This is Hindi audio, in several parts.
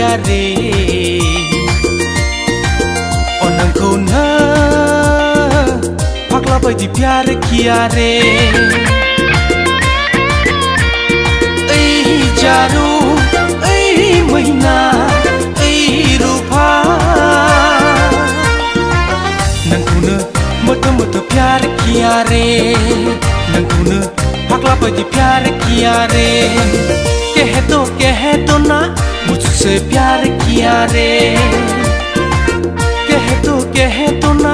किया रे ओ नोंखौ फाग्ला बायदि प्यार किया रे ओइ जारु ओइ मैना ओइ रूपा नोंखौनो मोटो मोटो प्यार किया रे नोंखौनो फाग्ला बायदि प्यार किया रे कह दो ना मुझसे प्यार किया रे कह दो ना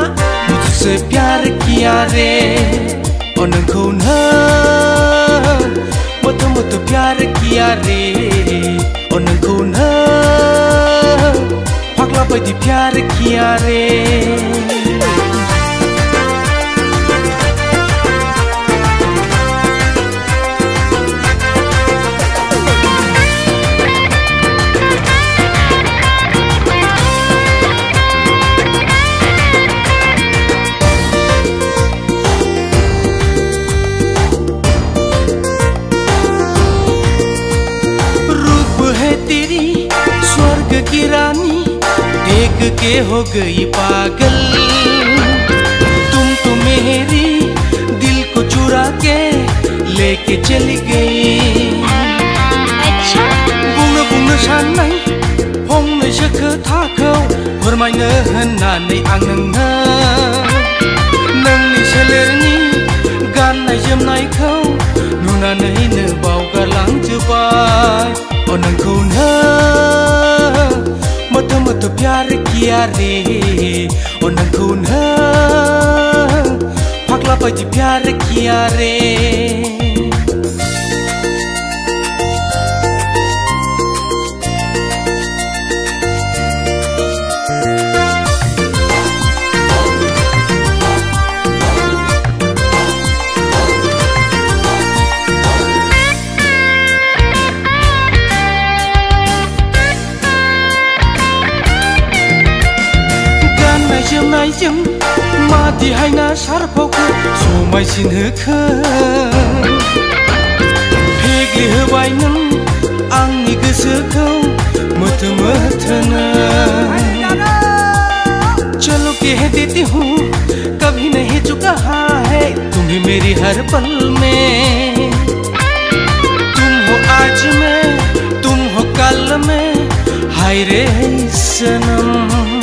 मुझसे प्यार किया रे ओ नोंखौनो मोटो मोटो प्यार किया रे ओ नोंखौनो फाग्ला बायदि प्यार किया रे की रानी देख के हो गई पागल तुम तो मेरी दिल को चुरा के लेके चली गई अच्छा बुंनो बुंनो साननाय फंनैसो खोथाखौ फोरमायनो होननानै आं नोंनि सोलेरनि गाननाय जोमनायखौ नुनानैनो बावगारलांजोबबाय ओ नोंखौनो मोटो मोटो प्यार किया रे ओ नोंखौनो फाग्ला बायदि प्यार किया रे जोमनायजों मादिहायना सारफावखौ समायसिन होखो फेग्लिहोबाय नों आंनि गोसोखौ मोथो मोथोनो चलो कह देती हूँ कभी नहीं चुका है तुम्हें मेरी हर पल में तुम हो आज में तुम हो कल में हाय रे सनम